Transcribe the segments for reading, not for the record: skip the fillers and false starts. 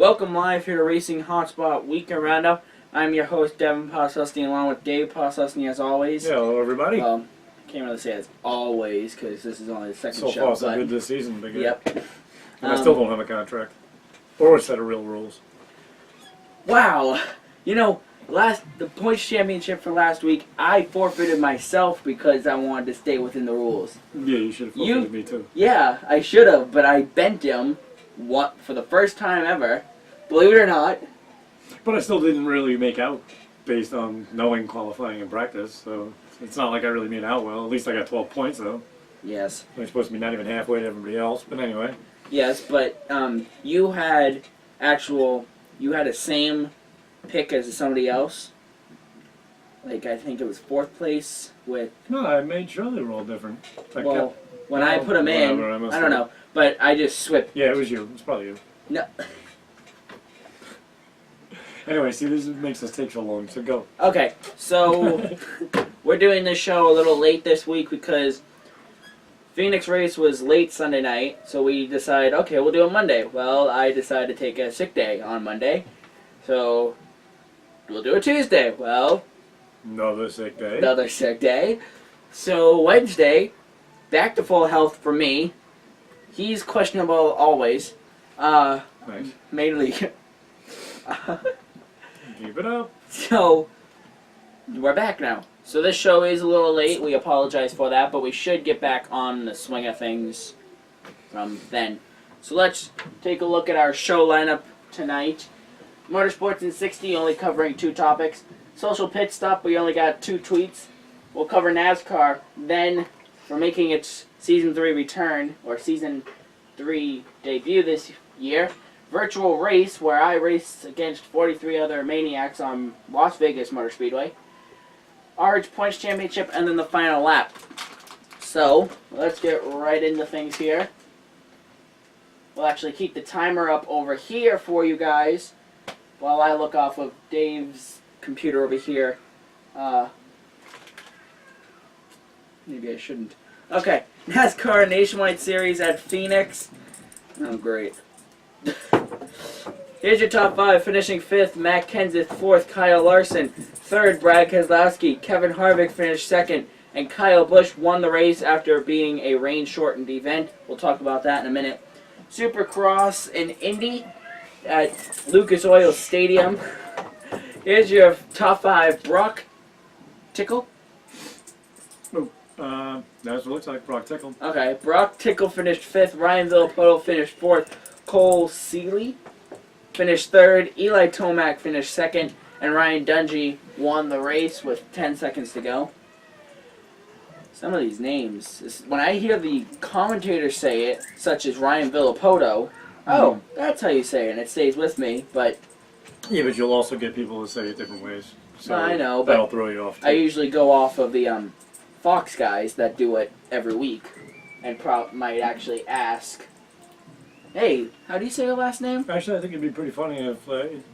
Welcome live here to Racing Hotspot Weekend Roundup. I'm your host, Devin Poslusny, along with Dave Poslusny, as always. Hello, everybody. Well, can't really say as always, because this is only the second show. So far, so good this season. Big Yep. And I still don't have a contract. Or a set of real rules. Wow. You know, the points championship for last week, I forfeited myself because I wanted to stay within the rules. Yeah, you should have forfeited me too. Yeah, I should have, but I bent him for the first time ever. Believe it or not. But I still didn't really make out based on knowing qualifying and practice, so it's not like I really made out well. At least I got 12 points, though. Yes. I'm supposed to be not even halfway to everybody else, but anyway. Yes, but you had a same pick as somebody else. Like, I think it was 4th place with... No, I made sure they were all different. When I put them in, I don't know, but I just swapped. Yeah, it was you. It was probably you. No. Anyway, see, this makes us take so long, so go. Okay, so we're doing this show a little late this week because Phoenix race was late Sunday night, so we decided, okay, we'll do it Monday. Well, I decided to take a sick day on Monday, so we'll do it Tuesday. Well, another sick day. Another sick day. So Wednesday, back to full health for me. He's questionable always. Nice. Mainly. Keep it up. So, we're back now. So this show is a little late. We apologize for that, but we should get back on the swing of things from then. So let's take a look at our show lineup tonight. Motorsports in 60, only covering 2 topics. Social Pit Stop, we only got 2 tweets. We'll cover NASCAR. Then, for making its Season 3 return, or Season 3 debut this year, Virtual Race, where I race against 43 other maniacs on Las Vegas Motor Speedway. RH Points Championship, and then the final lap. So, let's get right into things here. We'll actually keep the timer up over here for you guys while I look off of Dave's computer over here. Maybe I shouldn't. Okay, NASCAR Nationwide Series at Phoenix. Oh, great. Here's your top 5. Finishing 5th, Matt Kenseth. 4th, Kyle Larson. 3rd, Brad Keselowski. Kevin Harvick finished 2nd. And Kyle Busch won the race after being a rain-shortened event. We'll talk about that in a minute. Supercross in Indy at Lucas Oil Stadium. Here's your top 5. Brock Tickle. That's what it looks like. Brock Tickle. Okay, Brock Tickle finished 5th. Ryan Villapoto finished 4th. Cole Seeley finished 3rd. Eli Tomac finished 2nd. And Ryan Dungey won the race with 10 seconds to go. Some of these names, when I hear the commentators say it, such as Ryan Villapoto, oh, that's how you say it, and it stays with me, but... Yeah, but you'll also get people to say it different ways. So I know, but that'll throw you off, too. I usually go off of the Fox guys that do it every week, and might actually ask, hey, how do you say your last name? Actually, I think it'd be pretty funny if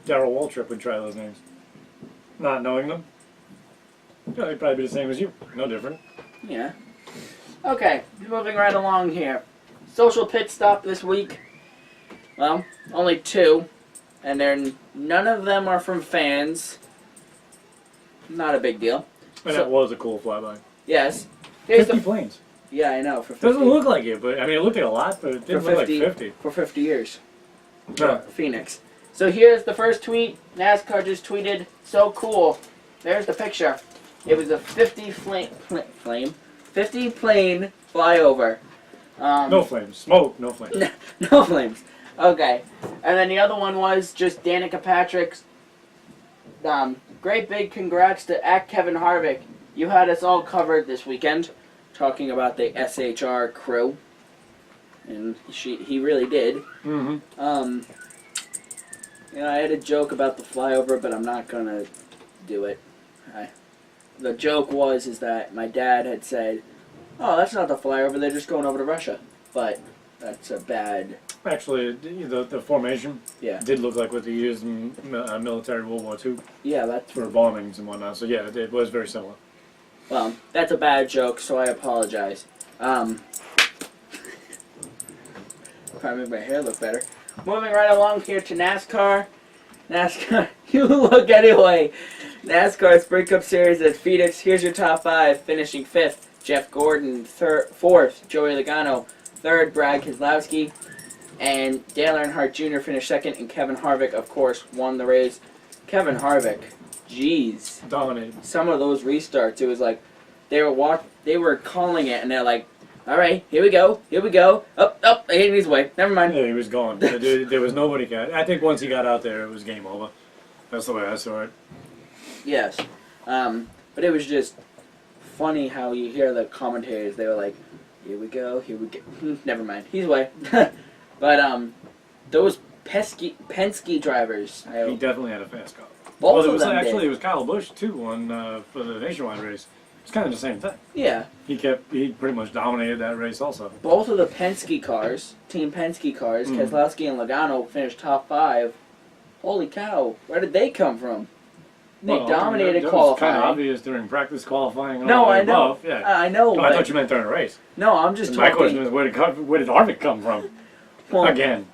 Darrell Waltrip would try those names. Not knowing them. Yeah, he'd probably be the same as you. No different. Yeah. Okay, moving right along here. Social Pit Stop this week. Well, only 2. And none of them are from fans. Not a big deal. And that was a cool flyby. Yes. 50 planes. Yeah, I know. For 50. Doesn't look like it, but I mean, it looked like a lot, but it didn't look like 50. For 50 years. No. Phoenix. So here's the first tweet. NASCAR just tweeted, so cool. There's the picture. It was a 50 plane flyover. No flames. Smoke, no flames. No flames. Okay. And then the other one was just Danica Patrick's. Great big congrats to Kevin Harvick. You had us all covered this weekend, talking about the SHR crew, and he really did. Mm-hmm. I had a joke about the flyover, but I'm not gonna do it. The joke is that my dad had said, "Oh, that's not the flyover. They're just going over to Russia," but that's a bad. Actually, the formation did look like what they used in military World War II. Yeah, that's for bombings and whatnot. So yeah, it was very similar. Well, that's a bad joke, so I apologize. Probably make my hair look better. moving right along here to NASCAR. NASCAR, you look anyway. NASCAR Sprint Cup Series at Phoenix. Here's your top 5. Finishing 5th, Jeff Gordon. 4th, Joey Logano. 3rd, Brad Keselowski. And Dale Earnhardt Jr. finished 2nd, and Kevin Harvick, of course, won the race. Kevin Harvick, jeez. Dominated. Some of those restarts, it was like they were calling it, and they're like, all right, here we go, up, and he's away. Never mind. Yeah, he was gone. There was nobody got. I think once he got out there, it was game over. That's the way I saw it. Yes, but it was just funny how you hear the commentators. They were like, here we go. Never mind, he's away. But those Penske drivers. He definitely had a fast car. Both Well, of them actually did. it was Kyle Busch too for the nationwide race. It's kind of the same thing. Yeah. He pretty much dominated that race also. Both of the Penske cars, Team Penske cars, Keselowski and Logano finished top 5. Holy cow! Where did they come from? They dominated that qualifying. was kind of obvious during practice qualifying. And No, all the I know. above. Yeah. I know. I thought you meant during the race. No, I'm just My talking. question is, where did Harvick come from? Well, Again.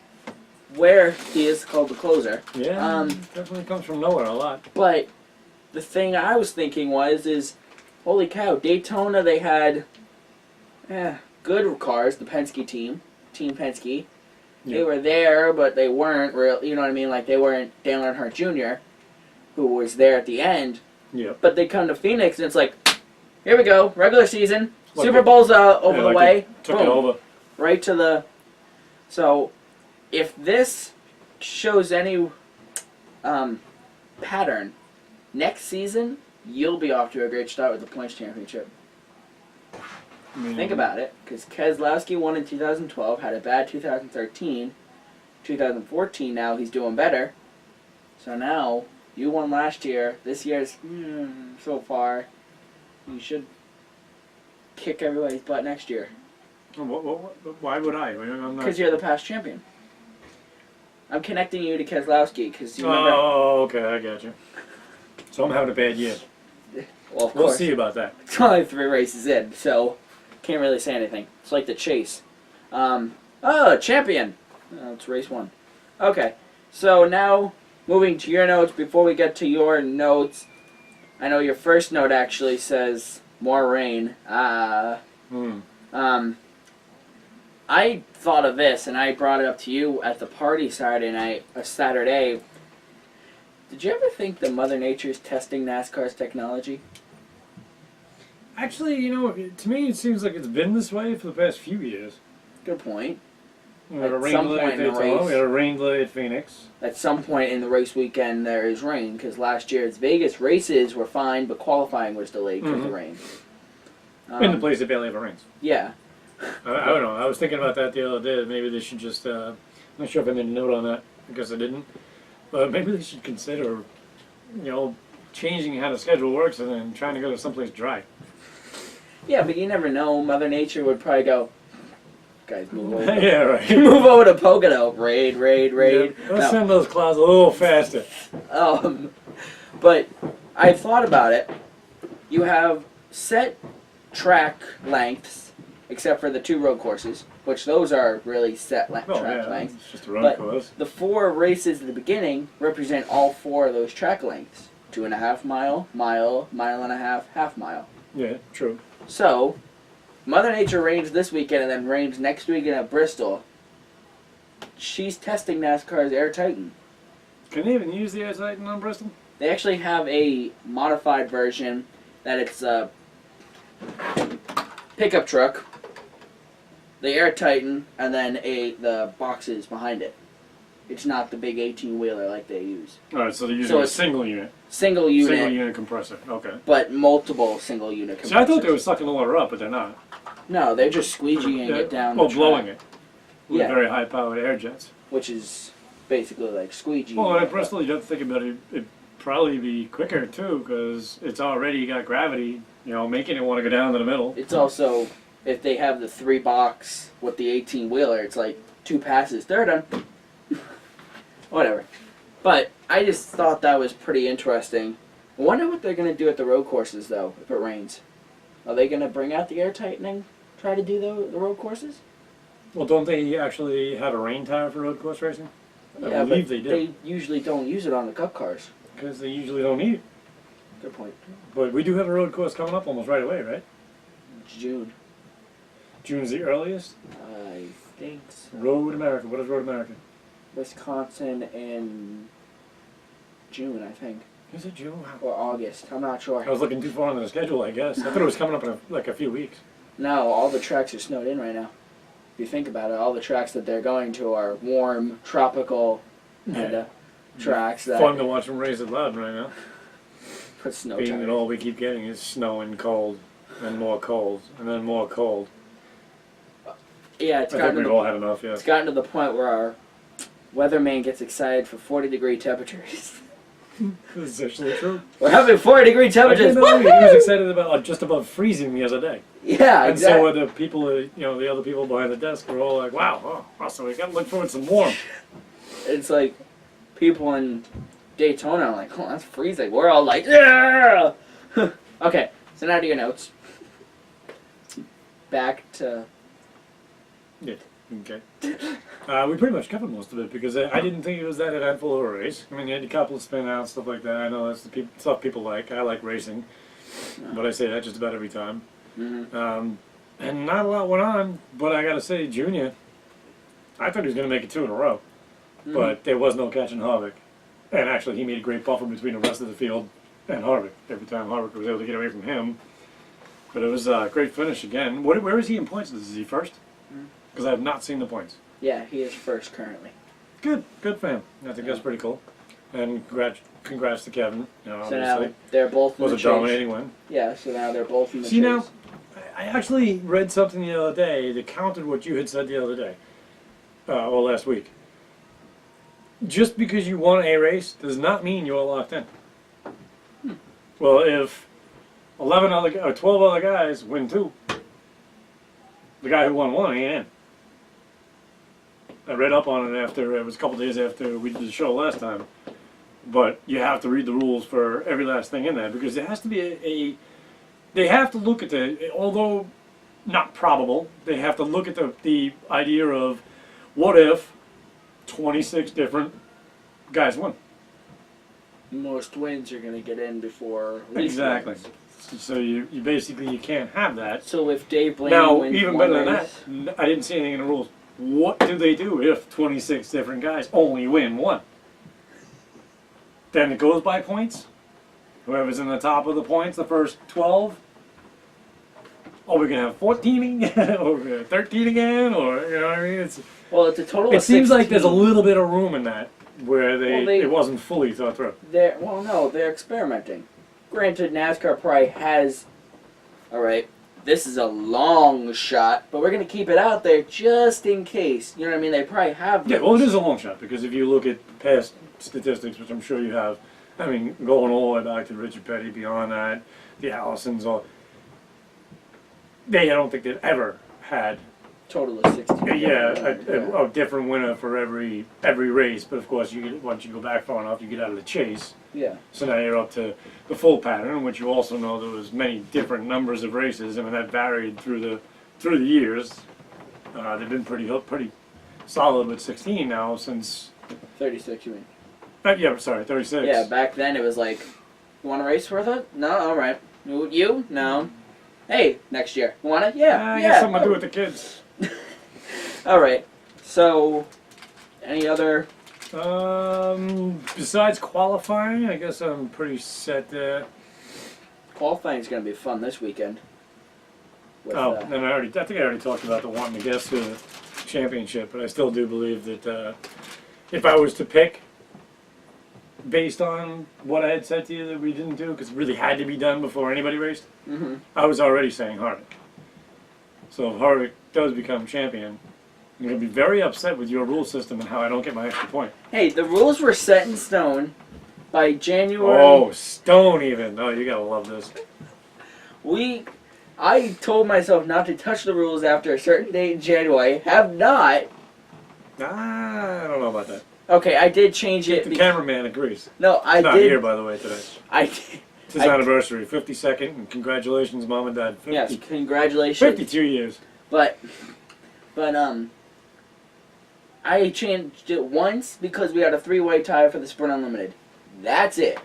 where he is called the closer. Yeah. Definitely comes from nowhere a lot. But the thing I was thinking is, holy cow! Daytona they had, good cars. The Penske Team Penske. They Yeah. were there, but they weren't real. You know what I mean? Like they weren't Dale Earnhardt Jr., who was there at the end. Yeah. But they come to Phoenix, and it's like, here we go, regular season, Like Super Bowl's over the way, Took it boom, over. right to the. So, if this shows any pattern, next season you'll be off to a great start with the points championship. I mean, Think about it, because Keselowski won in 2012, had a bad 2013, 2014. Now he's doing better. So now you won last year. This year's so far. You should kick everybody's butt next year. Why would I? I'm not. Because you're the past champion. I'm connecting you to Keselowski because you remember. Oh, okay, I got you. So I'm having a bad year. Well, of We'll course. see about that. It's only 3 races in, so can't really say anything. It's like the chase. Champion. Oh, it's race 1. Okay, so now moving to your notes. Before we get to your notes, I know your first note actually says more rain. I thought of this, and I brought it up to you at the party Saturday. Did you ever think that Mother Nature's testing NASCAR's technology? Actually, to me it seems like it's been this way for the past few years. Good point. We had a At rain some delay point at in the Daytona. race. We had a rain delay at Phoenix. At some point in the race weekend, there is rain, because last year's Vegas races were fine, but qualifying was delayed because of rain. In the place that barely ever rains. Yeah. I don't know. I was thinking about that the other day. Maybe they should just. I'm not sure if I made a note on that because I didn't. But maybe they should consider, changing how the schedule works and then trying to go to someplace dry. Yeah, but you never know. Mother Nature would probably go, guys, move over. Yeah, right. Move over to Pocono. Raid. Yeah, let's send those clouds a little faster. But I thought about it. You have set track lengths, except for the 2 road courses, which those are really set track lengths. It's just a road But course. the 4 races at the beginning represent all 4 of those track lengths. 2.5 mile, mile and a half mile. Yeah, true. So, Mother Nature rains this weekend and then rains next weekend at Bristol. She's testing NASCAR's Air Titan. Can they even use the Air Titan on Bristol? They actually have a modified version that it's a pickup truck, the Air Titan, and then the boxes behind it. It's not the big 18-wheeler like they use. Alright, so they're using a single unit. Single unit. Single unit compressor. Okay. But multiple single unit compressors. See, I thought they were sucking the water up, but they're not. No, they're just squeegeeing it down Well, the blowing track, it. With Yeah. very high-powered air jets. which is basically like squeegee. Well, at Bristol, you have to think about it. It'd probably be quicker, too, because it's already got gravity, making it want to go down to the middle. It's also, if they have the 3 box with the 18-wheeler, it's like 2 passes. They're done. Whatever. But I just thought that was pretty interesting. I wonder what they're going to do at the road courses, though, if it rains. Are they going to bring out the air tightening, try to do the road courses? Well, don't they actually have a rain tire for road course racing? I Yeah, believe but they do. they usually don't use it on the cup cars. Because they usually don't need it. Good point. But we do have a road course coming up almost right away, right? June. June's the earliest. I think so. Road America. What is Road America? Wisconsin in June, I think. Is it June? Or August. I'm not sure. I was looking too far into the schedule, I guess. I thought it was coming up in a few weeks. No, all the tracks are snowed in right now. If you think about it, all the tracks that they're going to are warm, tropical kind of tracks that Fun to watch them race at Loudon right now. put snow Being tires. that all we keep getting is snow and cold, and more cold, and then more cold. Yeah, I think we've all had enough, yeah. it's gotten to the point where our weatherman gets excited for 40-degree temperatures. This is actually true. We're having 40-degree I temperatures. didn't know he was excited about just above freezing the other day. Yeah, And exactly. so were the people, the other people behind the desk were all like, wow, so we gotta look forward to some warm. It's like people in Daytona are like, oh, that's freezing. We're all like, yeah. Okay, so now to your notes. Back to. Yeah, okay. We pretty much covered most of it because I didn't think it was that eventful of a race. I mean, you had a couple of spin outs, stuff like that. I know that's the stuff people like. I like racing, but I say that just about every time. Mm-hmm. And not a lot went on, but I gotta say, Junior, I thought he was gonna make it 2 in a row, but there was no catching Harvick. And actually, he made a great buffer between the rest of the field and Harvick. Every time Harvick was able to get away from him. But it was a great finish again. Where is he in points? Is he first? Because I have not seen the points. Yeah, he is first currently. Good for him. I think that's pretty cool. And congrats to Kevin. So Obviously, now they're both in was the a chase. dominating win. Yeah, so now they're both in the See chase. now, I actually read something the other day that countered what you had said the other day, or last week. Just because you won a race does not mean you're locked in. Well, if 12 other guys win 2, the guy who won 1 ain't in. I read up on it after, it was a couple days after we did the show last time. But you have to read the rules for every last thing in there because there has to be they have to look at although not probable, they have to look at the idea of what if 26 different guys won. Most wins are going to get in before least Exactly. wins. So you basically you can't have that. So if Dave Blaney Now, wins even one better than race, that, I didn't see anything in the rules. What do they do if 26 different guys only win 1? Then it goes by points. Whoever's in the top of the points, the first 12. Or we're gonna have 14 again, or we're gonna have 13 again, or you know what I mean? It's a total it of seems 16. like there's a little bit of room in that where it wasn't fully thought through. They're experimenting. Granted, NASCAR probably has. All right, this is a long shot, but we're gonna keep it out there just in case. You know what I mean? They probably have. Yeah, well, it is a long shot because if you look at past statistics, which I'm sure you have, I mean, going all the way back to Richard Petty, beyond that, the Allisons, I don't think they've ever had Total of 16. a different winner for every race. But of course, once you go back far enough, you get out of the chase. Yeah. So now you're up to the full pattern, which you also know there was many different numbers of races. I mean, that varied through the years. They've been pretty solid with 16 now since. 36, you mean? 36. Yeah, back then it was like, you want a race worth it? No, all right. You? No. Hey, next year. You want it? Yeah. I yeah. got something to do with the kids. All right. So, any other? Besides qualifying, I guess I'm pretty set there. Qualifying is going to be fun this weekend. With, And I think I already talked about the wanting to guess to the championship, but I still do believe that if I was to pick, based on what I had said to you that we didn't do, because it really had to be done before anybody raced, I was already saying Harvick. So if Harvick does become champion, I'm going to be very upset with your rule system and how I don't get my extra point. Hey, the rules were set in stone by January. Oh, stone even. Oh, you got to love this. I told myself not to touch the rules after a certain date in January. Have not. I don't know about that. Okay, I did change it. The cameraman agrees. No, I He's not did. here, by the way, today. I did. It's his anniversary, 52nd, and congratulations, Mom and Dad. 50, yes, congratulations. 52 years. But I changed it once because we had a 3-way tie for the Sprint Unlimited. That's it.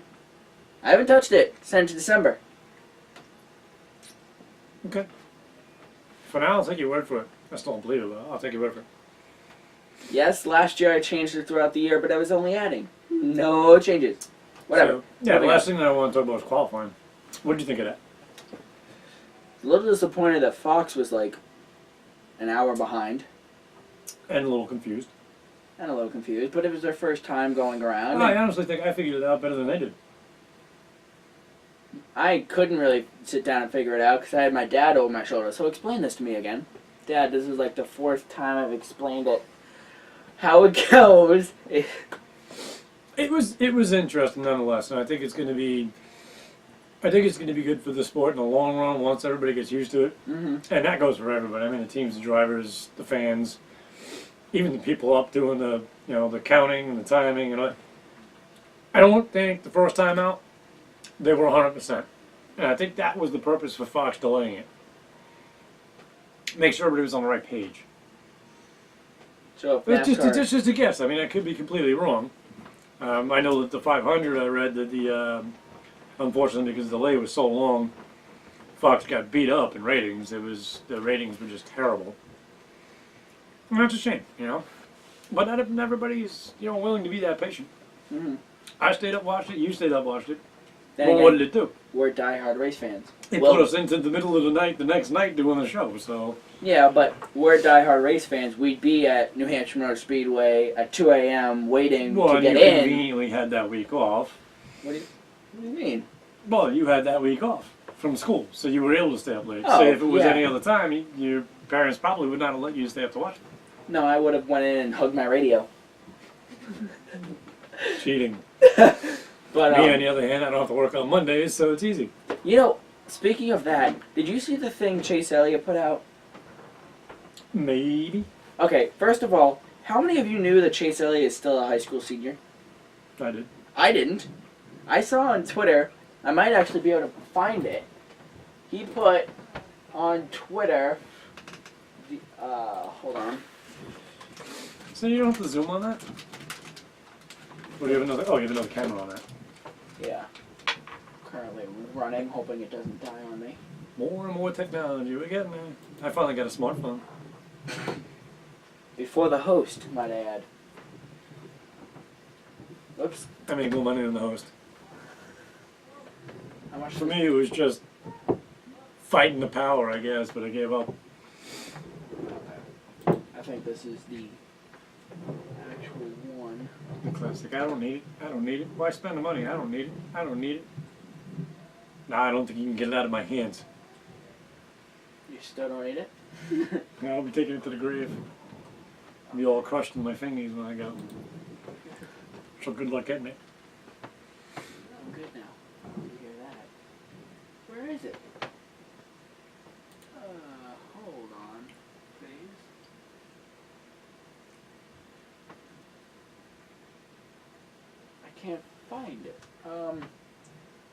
I haven't touched it since December. Okay. For now, I'll take your word for it. I still don't believe it, but I'll take your word for it. Yes, last year I changed it throughout the year, but I was only adding. No changes. Whatever. So, yeah, the last thing that I want to talk about is qualifying. What did you think of that? A little disappointed that Fox was like an hour behind. And a little confused. And a little confused, but it was their first time going around. I honestly think I figured it out better than they did. I couldn't really sit down and figure it out because I had my dad over my shoulder. So explain this to me again. Dad, this is like the 4th time I've explained it. How it goes. It was interesting nonetheless, and I think it's going to be good for the sport in the long run once everybody gets used to it. Mm-hmm. And that goes for everybody. I mean, the teams, the drivers, the fans, even the people up doing the counting and the timing and all. I don't think the first time out they were 100%, and I think that was the purpose for Fox delaying it. Make sure everybody was on the right page. So It's just a guess. I mean, I could be completely wrong. I know that the 500, I read that unfortunately, because the delay was so long, Fox got beat up in ratings. The ratings were just terrible. And that's a shame, But not everybody's, willing to be that patient. Mm-hmm. I stayed up, watched it. You stayed up, watched it. Then Well, again, what did it do? we're diehard race fans. It put us into the middle of the night, the next night, doing the show. So Yeah, but we're diehard race fans. We'd be at New Hampshire Motor Speedway at 2 a.m. waiting to and get you in. conveniently had that week off. What do you mean? Well, you had that week off from school, so you were able to stay up late. Oh, Say if it was yeah. any other time, your parents probably would not have let you stay up to watch it. No, I would have went in and hugged my radio. Cheating. But Me, on the other hand, I don't have to work on Mondays, so it's easy. Speaking of that, did you see the thing Chase Elliott put out? Maybe. Okay, first of all, how many of you knew that Chase Elliott is still a high school senior? I did. I didn't. I saw on Twitter, I might actually be able to find it. He put on Twitter, hold on. So you don't have to zoom on that? Or do you have another? Oh, you have another camera on that. Yeah. Currently running, hoping it doesn't die on me. More and more technology. We're getting there. I finally got a smartphone. Before the host, might I add. Oops. I make more money than the host. How much? For me, it was just fighting the power, I guess, but I gave up. Okay. I think this is the actual one. Classic. I don't need it. I don't need it. Why spend the money? I don't need it. I don't need it. Nah, I don't think you can get it out of my hands. You still don't need it? I'll be taking it to the grave. I'll be all crushed in my fingers when I go. So good luck getting it. I'm good now. You hear that? Where is it? Hold on, please. I can't find it.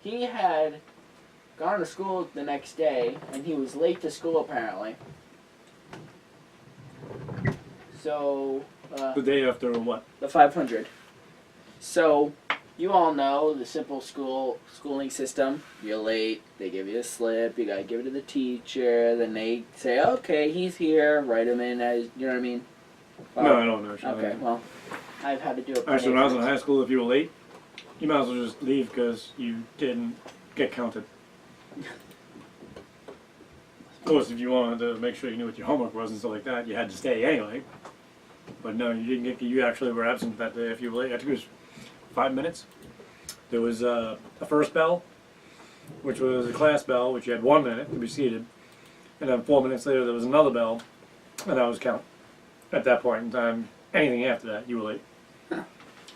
He had gone to school the next day, and he was late to school apparently. So, The day after what? the 500. So, you all know the simple schooling system. You're late, they give you a slip, you gotta give it to the teacher, then they say, okay, he's here, write him in as, you know what I mean? No, I don't know. Sean. Okay, well, I've had to do it. Actually, when I was in high school, if you were late, you might as well just leave because you didn't get counted. Of course, if you wanted to make sure you knew what your homework was and stuff like that, you had to stay anyway. But no, you didn't get. You actually were absent that day if you were late. I think it was 5 minutes. There was a first bell, which was a class bell, which you had 1 minute to be seated, and then 4 minutes later there was another bell, and that was count. At that point in time, anything after that, you were late. Huh.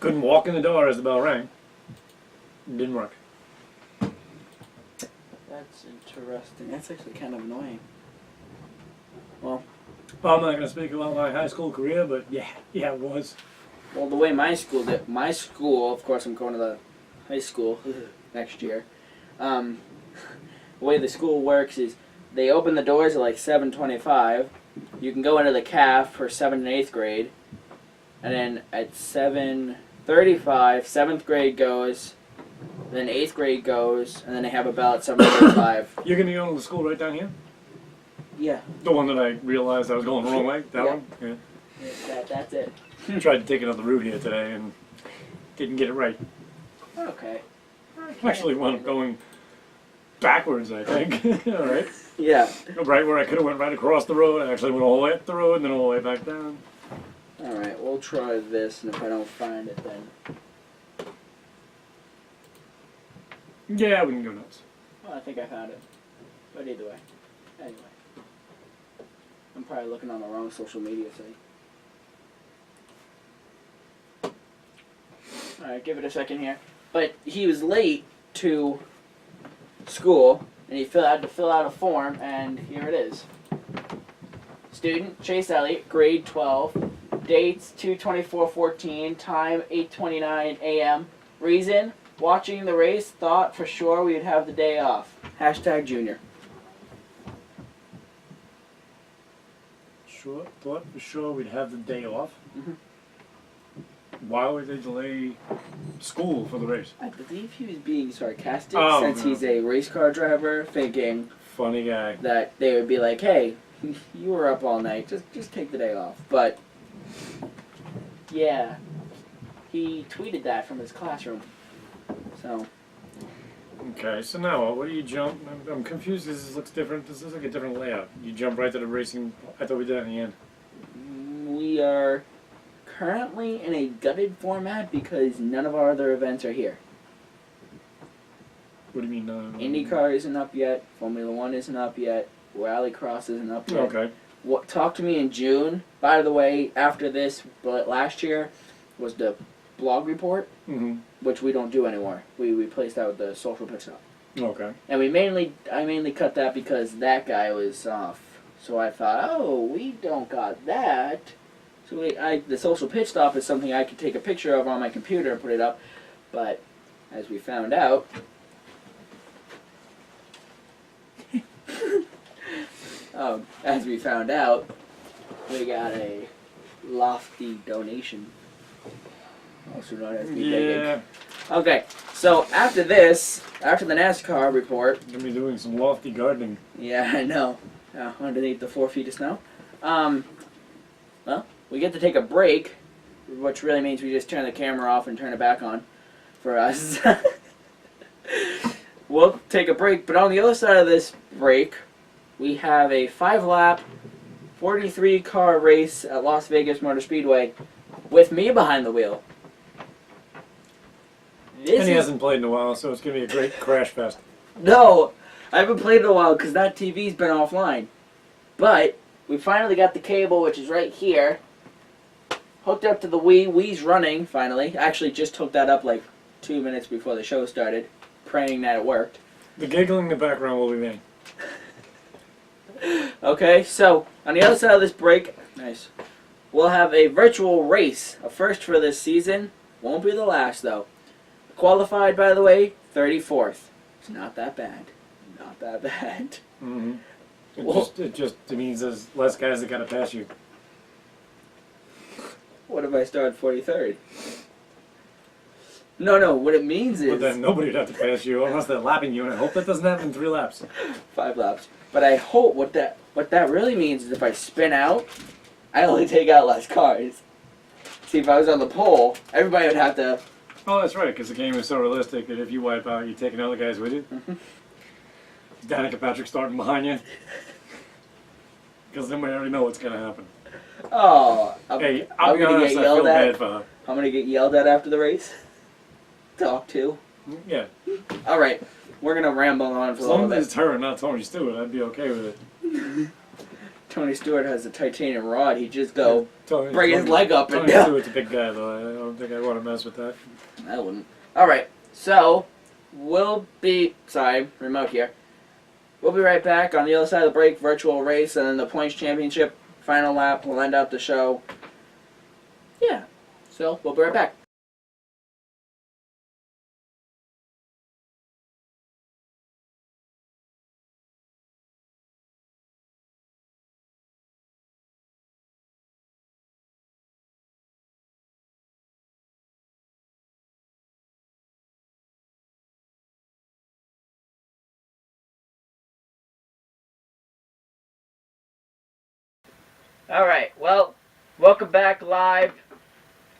Couldn't walk in the door as the bell rang. It didn't work. That's interesting. That's actually kind of annoying. Well, I'm not going to speak about my high school career, but yeah, it was. well, the way my school, of course, I'm going to the high school next year. The way the school works is they open the doors at like 7:25. You can go into the CAF for 7th and 8th grade, and then at 7:35, 7th grade goes, then 8th grade goes, and then they have a bell at 7:35. You're going to go to the school right down here? Yeah. The one that I realized I was going the wrong way? That Yeah. one? Yeah. That's it. Tried to take another route here today and didn't get it right. Okay. Actually wound up going backwards, I think. All right. Yeah. Right where I could have went right across the road. I actually went all the way up the road and then all the way back down. Alright, we'll try this, and if I don't find it, then... Yeah, we can go nuts. Well, I think I found it. But either way. Anyway. I'm probably looking on the wrong social media site. Alright, give it a second here. But he was late to school, and he had to fill out a form, and here it is. Student, Chase Elliott, grade 12. Dates, 2/24/14. Time, 8:29 a.m. Reason, watching the race, thought for sure we'd have the day off. Hashtag junior. Sure, thought for sure we'd have the day off. Mhm. Why would they delay school for the race? I believe he was being sarcastic Oh, since no. he's a race car driver, thinking Funny guy. that they would be like, hey, you were up all night, just take the day off. But, yeah, he tweeted that from his classroom. So, Okay, so now what do you jump? I'm confused. This looks different. This looks like a different layout. You jump right to the racing. I thought we did that in the end. we are currently in a gutted format because none of our other events are here. What do you mean? IndyCar isn't up yet, Formula 1 isn't up yet, Rallycross isn't up yet. Okay. Talk to me in June. By the way, after this, but last year was the blog report, Mm-hmm. which we don't do anymore. We replaced that with the social pit stop. Okay. And I mainly cut that because that guy was off. So I thought, oh, we don't got that. So the social pit stop is something I could take a picture of on my computer and put it up. But as we found out, we got a lofty donation. Also known as me begging. Yeah. Okay, so after this, after the NASCAR report, Gonna be doing some lofty gardening. yeah, I know, underneath the 4 feet of snow, well, we get to take a break, which really means we just turn the camera off and turn it back on for us. We'll take a break, but on the other side of this break, we have a 5-lap, 43-car race at Las Vegas Motor Speedway with me behind the wheel. And he hasn't played in a while, so it's gonna be a great crash fest. No, I haven't played in a while because that TV's been offline. But we finally got the cable, which is right here, hooked up to the Wii. Wii's running, finally. Actually, just hooked that up like 2 minutes before the show started, praying that it worked. The giggling in the background will be me. Okay, so on the other side of this break, nice, we'll have a virtual race, a first for this season. Won't be the last, though. Qualified, by the way, 34th. It's not that bad. Not that bad. Mm-hmm. Well- It means there's less guys that gotta pass you. What if I start 43rd? No, what it means But is then nobody would have to pass you unless they're lapping you, and I hope that doesn't happen in 3 laps. 5 laps. But I hope what that really means is if I spin out, I only take out less cars. See, if I was on the pole, everybody would have to... Oh, that's right, because the game is so realistic that if you wipe out, you're taking other guys with you. Danica Patrick starting behind you. Because then we already know what's going to happen. Oh, Hey, I'll I'm be gonna honest, get I feel yelled at. bad for her. I'm gonna get yelled at after the race. Talk to. Yeah. All right, we're gonna ramble on for As a little long as bit. it's her and not Tony Stewart, I'd be okay with it. Tony Stewart has a titanium rod. He just go Tony, bring his leg up and Tony down. Stewart's a big guy, though. I don't think I want to mess with that. I wouldn't. All right, so we'll be remote here. We'll be right back on the other side of the break. Virtual race and then the points championship final lap. We'll end out the show. Yeah, so we'll be right back. Alright, well, welcome back live.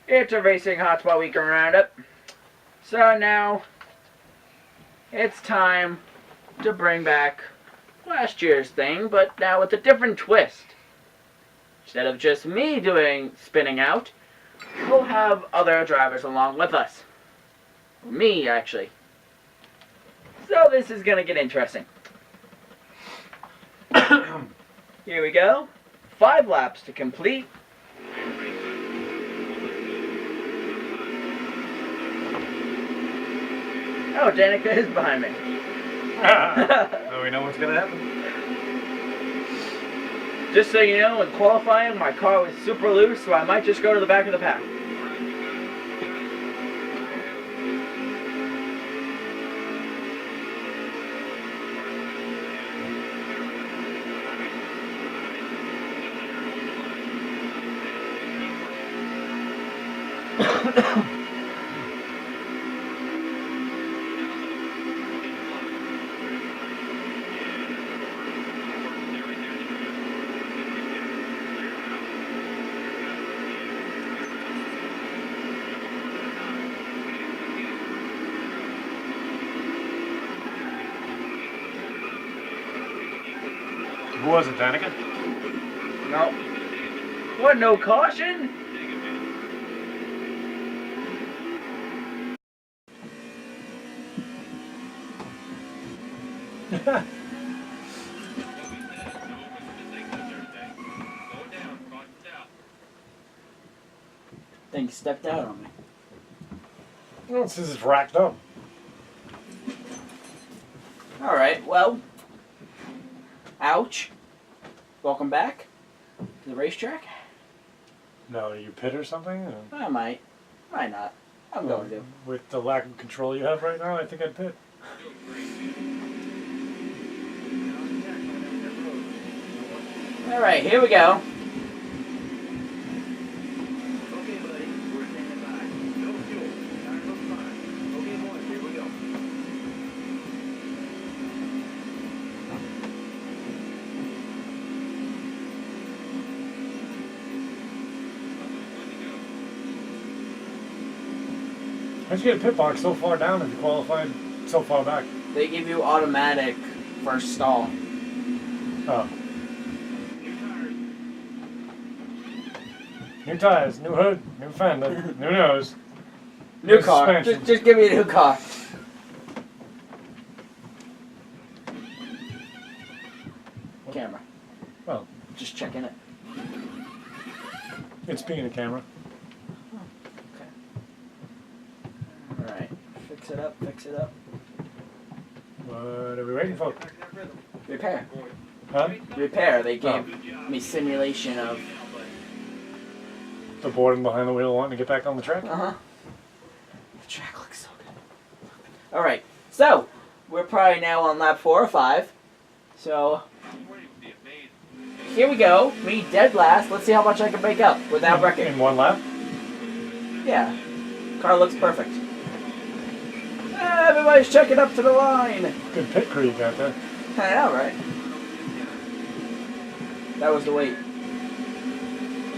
It's a Racing Hotspot Weekend Roundup. So now, it's time to bring back last year's thing, but now with a different twist. Instead of just me spinning out, we'll have other drivers along with us. Me, actually. So this is going to get interesting. Here we go. 5 laps to complete. Oh, Danica is behind me. Now we know what's gonna happen. Just so you know, in qualifying, my car was super loose, so I might just go to the back of the pack. Who was it, Danica? No. What, no caution? Thing stepped out on me. Well, this is racked up. Alright, well. Ouch. Welcome back to the racetrack. No, you pit or something? Or? I might. Might not. I'm going to. With the lack of control you have right now, I think I'd pit. Alright, here we go. Okay, buddy, we're standing by. No fuel. Tire looks fine. Okay, boys, here we go. How'd you get a pit box so far down if you qualified so far back? They give you automatic first stall. Oh. New tires, new hood, new fender, new nose. New car. Suspension. Just give me a new car. Camera. Well, Just checking it. it's being a camera. Alright. Fix it up, fix it up. What are we waiting for? Repair. Huh? Repair. They gave me simulation of. The board and behind the wheel wanting to get back on the track? Uh-huh. The track looks so good. Alright. So, we're probably now on lap 4 or 5. So, here we go. Me dead last. Let's see how much I can make up without wrecking. In one lap? Yeah. Car looks perfect. Everybody's checking up to the line. Good pit crew you got there. I know, right? That was the wait.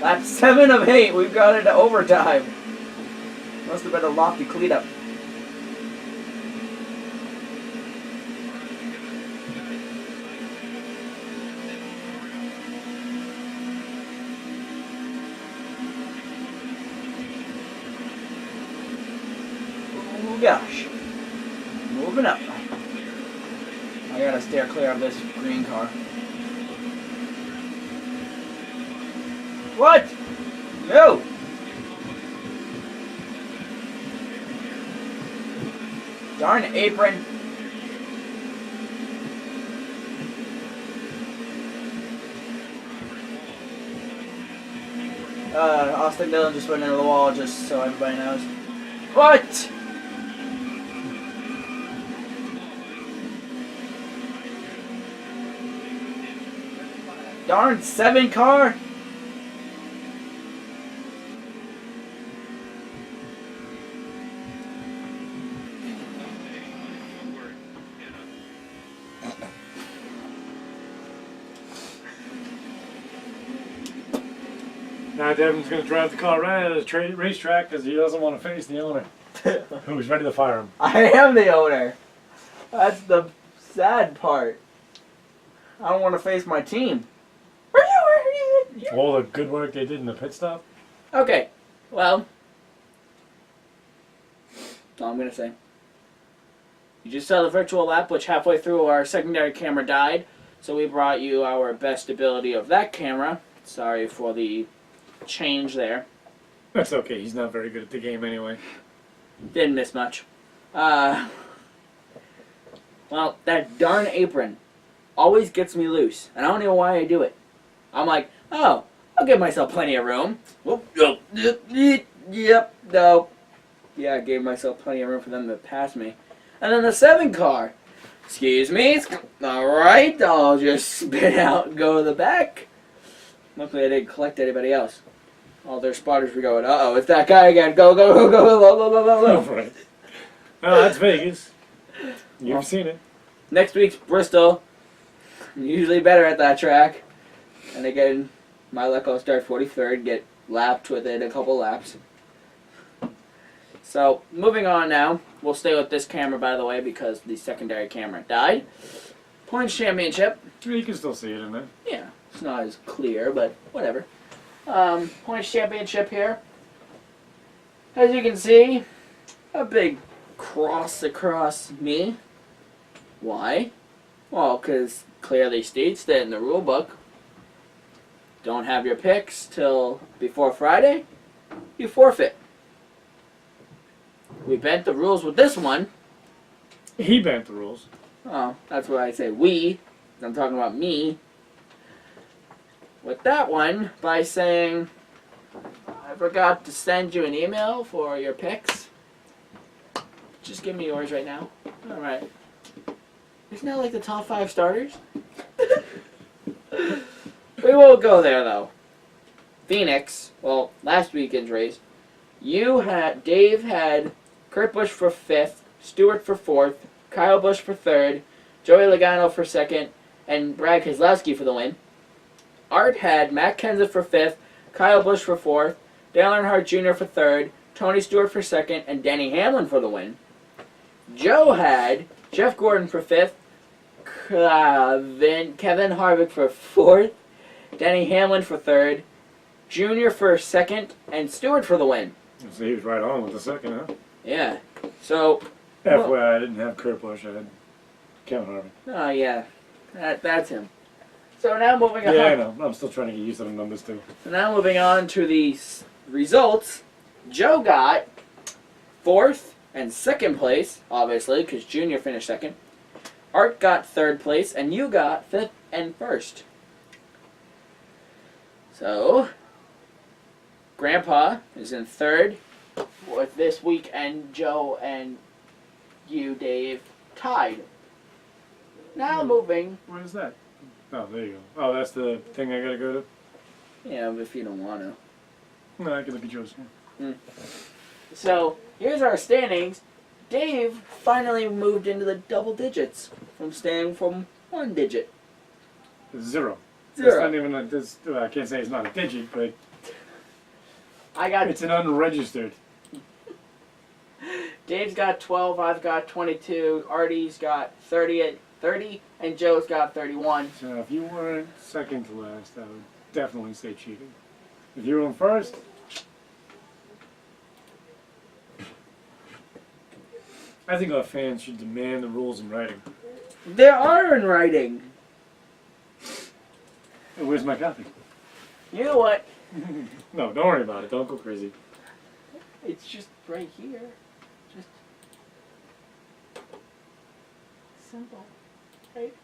Lap 7 of 8. We've got into overtime. Must have been a lofty cleanup. Oh gosh. Moving up. I gotta steer clear of this green car. What? No! Darn apron. Austin Dillon just went into the wall just so everybody knows. What? Darn 7 car. Now Devin's going to drive the car right out of the racetrack because he doesn't want to face the owner, who's ready to fire him. I am the owner. That's the sad part. I don't want to face my team. All the good work they did in the pit stop. Okay, well, that's all I'm going to say. You just saw the virtual lap, which halfway through our secondary camera died, so we brought you our best ability of that camera. Sorry for the change there. That's okay. He's not very good at the game anyway. Didn't miss much. Well, that darn apron always gets me loose, and I don't know why I do it. I'm like, oh, I'll give myself plenty of room. Yep, no. Yeah, I gave myself plenty of room for them to pass me. And then the 7 car. Excuse me. Alright, I'll just spin out and go to the back. Luckily I didn't collect anybody else. All their spotters were going, uh-oh, it's that guy again. Go, go, go, go, go, go, go, go, go. Right. Oh, that's Vegas. You've Well, seen it. Next week's Bristol. I'm usually better at that track. And again, my luck, I'll start 43rd, get lapped within a couple laps. So, moving on now. We'll stay with this camera, by the way, because the secondary camera died. Points Championship. You can still see it in there. Yeah, it's not as clear, but whatever. Points Championship here. As you can see, a big cross across me. Why? Well, because clearly states that in the rule book, don't have your picks till before Friday, you forfeit. We bent the rules with this one. He bent the rules. Oh, that's why I say we. I'm talking about me. With that one, by saying, I forgot to send you an email for your picks. Just give me yours right now. Alright. Isn't that like the top 5 starters? We won't go there though. Phoenix, well, last weekend's race, Dave had Kurt Busch for 5th, Stewart for 4th, Kyle Busch for 3rd, Joey Logano for 2nd, and Brad Keselowski for the win. Art had Matt Kenseth for 5th, Kyle Busch for 4th, Dale Earnhardt Jr. for 3rd, Tony Stewart for 2nd, and Denny Hamlin for the win. Joe had Jeff Gordon for 5th, Kevin Harvick for 4th, Denny Hamlin for 3rd, Jr. for 2nd, and Stewart for the win. So he was right on with the 2nd, huh? Yeah. So. FYI, I didn't have Kurt Busch. I had Kevin Harvick. Oh, yeah. That's him. So now moving on. Yeah, I know. I'm still trying to get used to the numbers, too. So now moving on to the results. Joe got 4th and 2nd place, obviously, because Junior finished 2nd. Art got 3rd place, and you got 5th and 1st. So, Grandpa is in 3rd with this week, and Joe and you, Dave, tied. Now moving. What is that? Oh, there you go. Oh, that's the thing I gotta go to? Yeah, if you don't want to. No, I can look at yours. So, here's our standings. Dave finally moved into the double digits from staying from 1 digit. 0. 0. It's not even like this. Well, I can't say it's not a digit, but it's an unregistered. Dave's got 12, I've got 22, Artie's got 30, and Joe's got 31. So if you weren't second to last, I would definitely say cheating. If you were in first, I think our fans should demand the rules in writing. There are in writing. Hey, where's my copy? You know what? No, don't worry about it. Don't go crazy. It's just right here. Just simple. Right?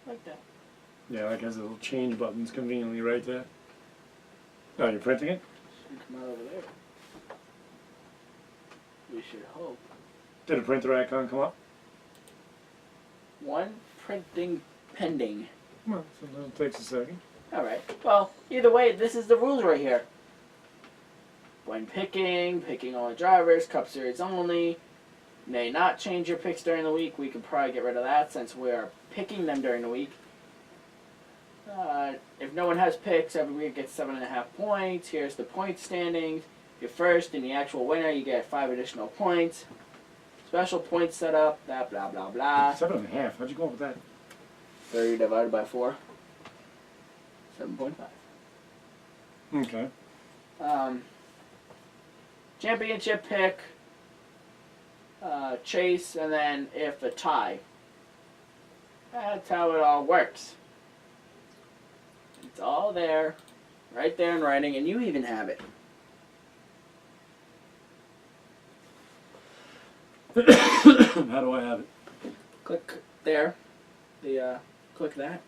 Like that. Yeah, like has little change buttons conveniently right there. Oh, you're printing it? Should come out over there. We should hope. Did a printer icon come up? One printing pending. Well, sometimes it takes a second. Alright. Well, either way, this is the rules right here. When picking all the drivers, Cup Series only. May not change your picks during the week. We could probably get rid of that since we are picking them during the week. If no one has picks, every week gets 7.5 points. Here's the point standings. If you're first and the actual winner, you get 5 additional points. Special points set up, blah, blah, blah, blah. 7.5. How'd you go up with that? 30 divided by 4. 7.5. Okay. Championship pick, chase, and then if a tie. That's how it all works. It's all there, right there in writing, and you even have it. How do I have it? Click there. Click that.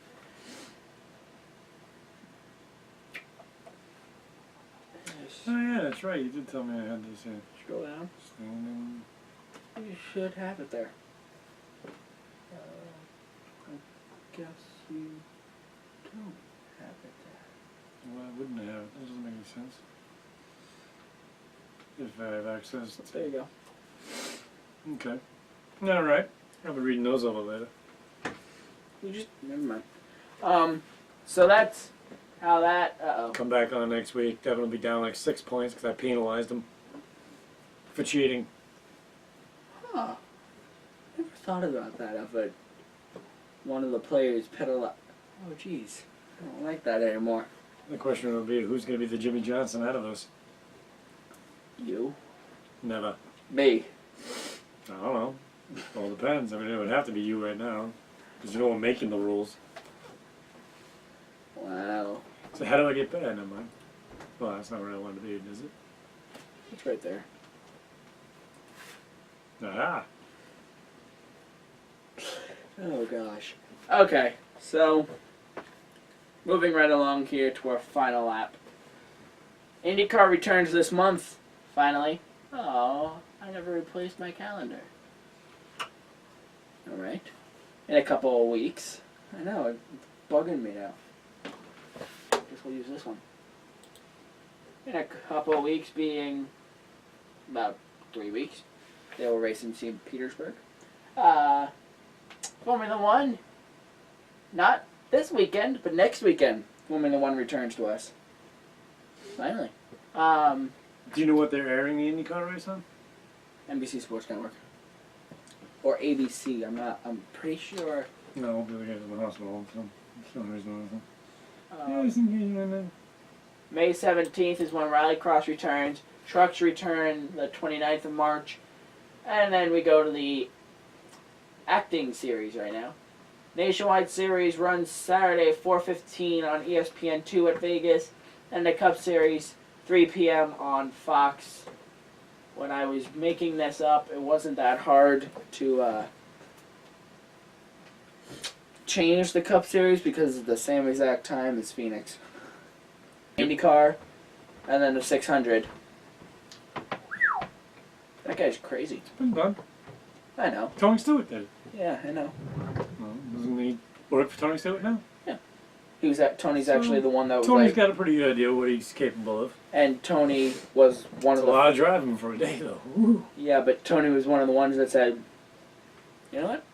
Oh yeah, that's right. You did tell me I had this in. Scroll down. Standing. You should have it there. I guess you don't have it there. Why wouldn't I have it? That doesn't make any sense. If I have access to... There you go. Okay. All right. I'll be reading those over later. Never mind. So that's how that. Come back on next week. Devin will be down like 6 points because I penalized him for cheating. Huh. Never thought about that. If one of the players pedal up. Oh, jeez. I don't like that anymore. The question will be, who's going to be the Jimmy Johnson out of us? You. Never. Me. I don't know. All depends. I mean, it would have to be you right now because you're the one making the rules. Wow. So how do I get better? Never mind. Well, that's not where I wanted to be, is it? It's right there. Ah. Oh gosh. Okay, so moving right along here to our final lap. IndyCar returns this month, finally. Oh, I never replaced my calendar. Alright. In a couple of weeks. I know, it's bugging me now. Guess we'll use this one. In a couple of weeks, being about 3 weeks, they will race in St. Petersburg. Formula One, not this weekend, but next weekend, Formula One returns to us. Finally. Do you know what they're airing the IndyCar race on? NBC Sports Network. Or ABC, I'm pretty sure. No, the other guy's in the hospital, so for some reason May 17th is when Rallycross returns. Trucks return the 29th of March. And then we go to the acting series right now. Nationwide Series runs Saturday 4:15 on ESPN2 at Vegas, and the Cup Series 3 p.m. on Fox. When I was making this up, it wasn't that hard to change the Cup Series because it's the same exact time as Phoenix. IndyCar, and then the 600. That guy's crazy. It's been done. I know. Tony Stewart did it. Yeah, I know. Well, doesn't he work for Tony Stewart now? He was Tony's actually the one that was Tony's like, got a pretty good idea what he's capable of. and Tony was one It's of a the lot of driving for a day, though. Woo. yeah, but Tony was one of the ones that said, you know what?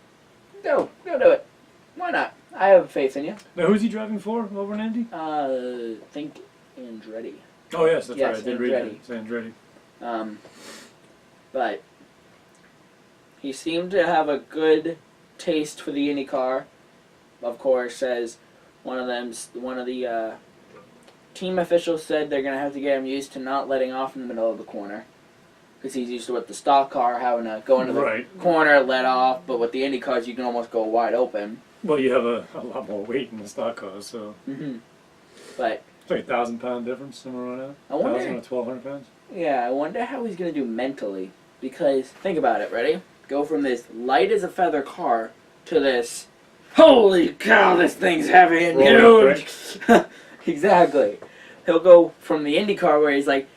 Go do it. Why not? I have faith in you. Now, who's he driving for over in Indy? Think Andretti. Oh, yes, that's Yes, right. I did read Andretti. that. It's Andretti. But he seemed to have a good taste for the IndyCar. Of course, as one of the team officials said, they're gonna have to get him used to not letting off in the middle of the corner, because he's used to with the stock car having to go into the corner, let off. But with the Indy cars, you can almost go wide open. Well, you have a lot more weight in the stock cars, so But it's like 1,000-pound difference somewhere around there. I wonder. 1,000 or 1,200 pounds. Yeah, I wonder how he's gonna do mentally. Because think about it, ready? Go from this light as a feather car to this, holy cow, this thing's heavy and huge. Exactly. He'll go from the Indy car where he's like,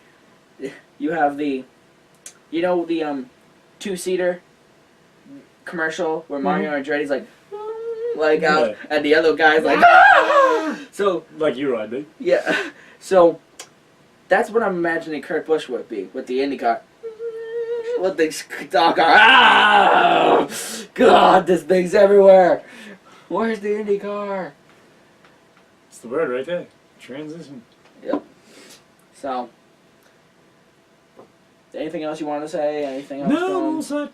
you have the, you know, the 2-seater commercial where Mario Andretti's like out, and the other guy's like, ah! So like you ride, dude. yeah. So that's what I'm imagining Kurt Busch would be with the Indy car. With the stock car. Ah! God, this thing's everywhere. Where's the Indy car? the word right there. Transition. So, anything else you want to say? Anything else? No, all set.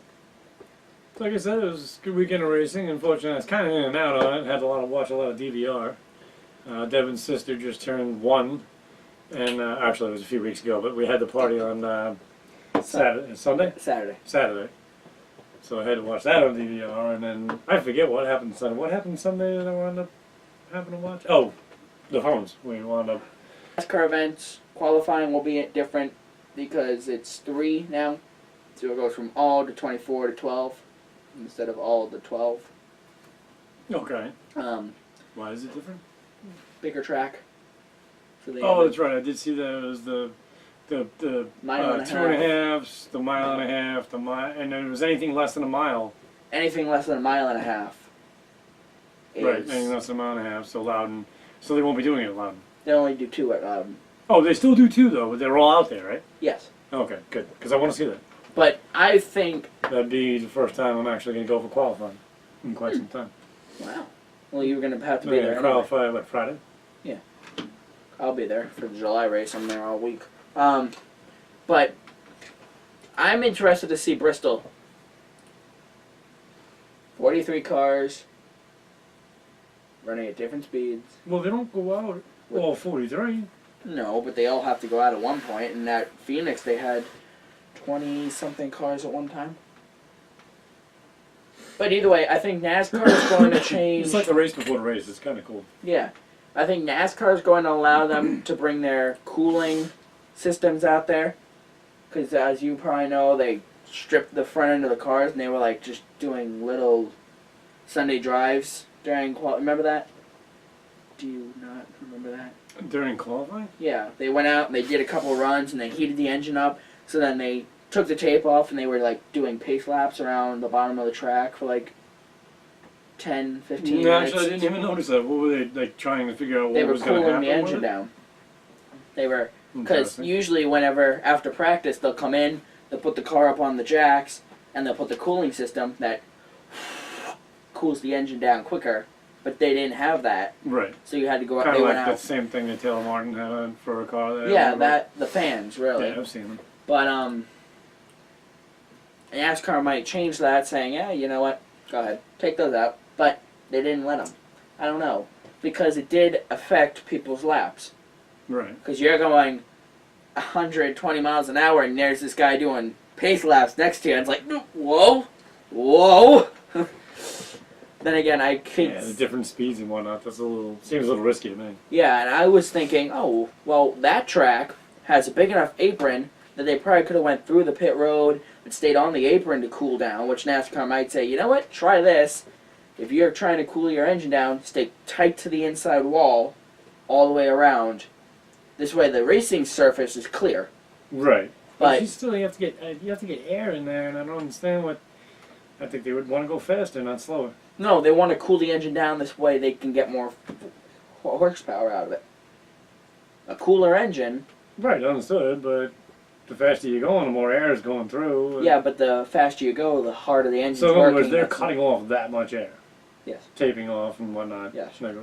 Like I said, it was a good weekend of racing. Unfortunately, I was kind of in and out on it. Had watch a lot of DVR. Devin's sister just turned 1, and actually it was a few weeks ago. But we had the party on Sunday. Saturday. So I had to watch that on DVR, and then I forget what happened Sunday. What happened Sunday that I wound up having to watch? Oh, the phones. We wound up. NASCAR events qualifying will be different because it's 3 now, so it goes from all to 24 to 12 instead of all to 12. Okay. Why is it different? Bigger track. So they Oh, that's right. I did see that. It was the mile and a 2.5, the mile and a half, the mile, and if it was anything less than a mile. anything less than a mile and a half. Right, anything less than a mile and a half. So Loudon. So they won't be doing it at Loudon. They only do 2 at Loudon. Oh, they still do 2 though, but they're all out there, right? Yes. Okay, good. Because I want to see that. But I think. That'd be the first time I'm actually going to go for qualifying in quite some time. Wow. Well, you're going to have to be Yeah, there. qualify, what, Friday? I'll be there for the July race. I'm there all week. But I'm interested to see Bristol. 43 cars running at different speeds. Well, they don't go out all 43. No, but they all have to go out at one point. And at Phoenix, they had 20-something cars at one time. But either way, I think NASCAR is going to change. It's like the race before the race. It's kind of cool. Yeah. I think NASCAR is going to allow them to bring their cooling systems out there. Because as you probably know, they stripped the front end of the cars and they were like just doing little Sunday drives during remember that? Do you not remember that? During qualifying? Yeah. They went out and they did a couple runs and they heated the engine up. So then they took the tape off and they were like doing pace laps around the bottom of the track for like 10, 15 No, minutes. actually, I didn't even notice that. What were they like trying to figure out? They What were was going to cooling happen the engine with it? down. They were, because Interesting. usually whenever after practice they'll come in, they'll put the car up on the jacks, and they'll put the cooling system that cools the engine down quicker. But they didn't have that, Right. so you had to go out. Kind They of went like out. the same thing that Taylor Martin had on for a car. There. Yeah, that the fans really. Yeah, I've seen them. But NASCAR might change that, saying, yeah, you know what, go ahead, take those out. But they didn't let them. I don't know, because it did affect people's laps. Right. Because you're going 120 miles an hour, and there's this guy doing pace laps next to you. And it's like, whoa, whoa. Then again, I could. Yeah, the different speeds and whatnot. Seems a little risky to me. Yeah, and I was thinking, oh, well, that track has a big enough apron that they probably could have went through the pit road and stayed on the apron to cool down, which NASCAR might say, you know what, try this. If you're trying to cool your engine down, stay tight to the inside wall all the way around. This way the racing surface is clear. Right. But you have to get air in there, and I don't understand what. I think they would want to go faster, not slower. no, they want to cool the engine down this way they can get more horsepower out of it. A cooler engine. Right, understood, but the faster you're going, the more air is going through. Yeah, but the faster you go, the harder the engine's So in other working. words, they're That's- cutting off that much air. Yes. Taping off and whatnot. Yes. Okay.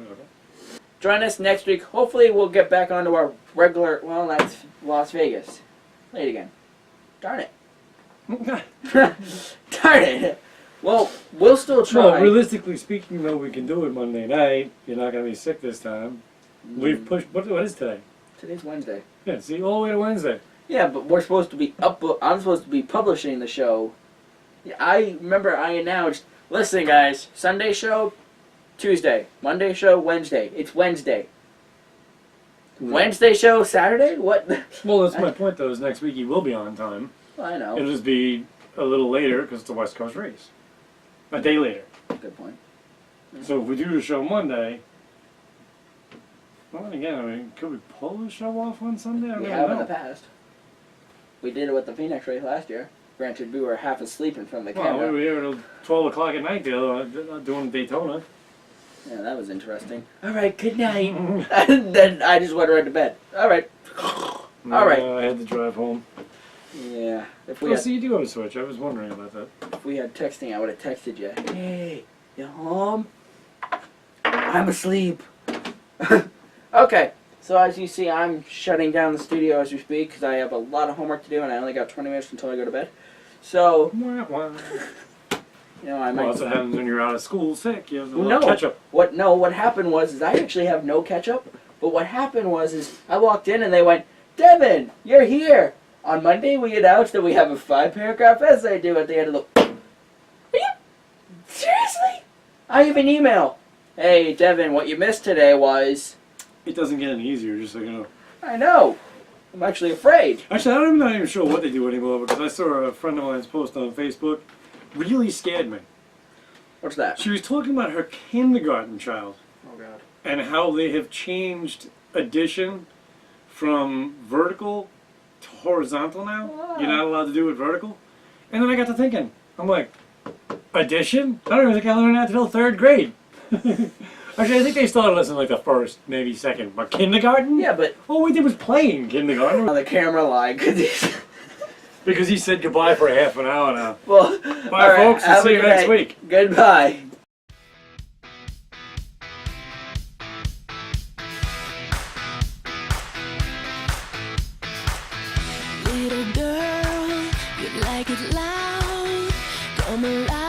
Join us next week. Hopefully we'll get back onto our regular, well, that's Las Vegas. Play it again. Darn it. Darn it. Well, we'll still try. Well, realistically speaking, though, we can do it Monday night. You're not going to be sick this time. We've pushed. What is today? Today's Wednesday. Yeah, see, all the way to Wednesday. Yeah, but we're supposed to be I'm supposed to be publishing the show. Yeah, I remember I announced, listen guys, Sunday show, Tuesday. Monday show, Wednesday. It's Wednesday. Wednesday show, Saturday? What? Well, that's my point, though, is next week you will be on time. Well, I know. It'll just be a little later because it's a West Coast race. A day later. Good point. So if we do the show Monday, well, again, I mean, could we pull the show off on Sunday? I We don't have in know. the past. We did it with the Phoenix race last year. Granted, we were half asleep in front of the Well, camera. we were here till 12 o'clock at night, doing Daytona. Yeah, that was interesting. All right, good night. And then I just went right to bed. All right. All right. I had to drive home. Yeah. If we Oh, had, so you do have a Switch. I was wondering about that. if we had texting, I would have texted you. Hey, you home? I'm asleep. Okay, so as you see, I'm shutting down the studio as we speak because I have a lot of homework to do and I only got 20 minutes until I go to bed. So, Wah, wah. you know, I Well, might. that's what happens when you're out of school sick. You have a No. little catch up. What happened was I actually have no catch up. But what happened was I walked in and they went, Devin, you're here. On Monday we announced that we have a 5-paragraph essay due at the end of the. Are you seriously? I have an email. Hey Devin, what you missed today was. It doesn't get any easier, just so you know. I know. I'm actually afraid. Actually, I'm not even sure what they do anymore because I saw a friend of mine's post on Facebook. Really scared me. What's that? She was talking about her kindergarten child Oh God. and how they have changed addition from vertical to horizontal now. Ah. You're not allowed to do it vertical. And then I got to thinking, I'm like, addition? I don't even think I learned that until 3rd grade. Actually, I think they started us in like the 1st, maybe 2nd. But kindergarten? Yeah, but All we did was play in kindergarten. on the camera line, because Because he said goodbye for half an hour now. well, Bye, all right, folks. have And a see you good next night. week. Goodbye. Little girl, you like it loud. Come alive.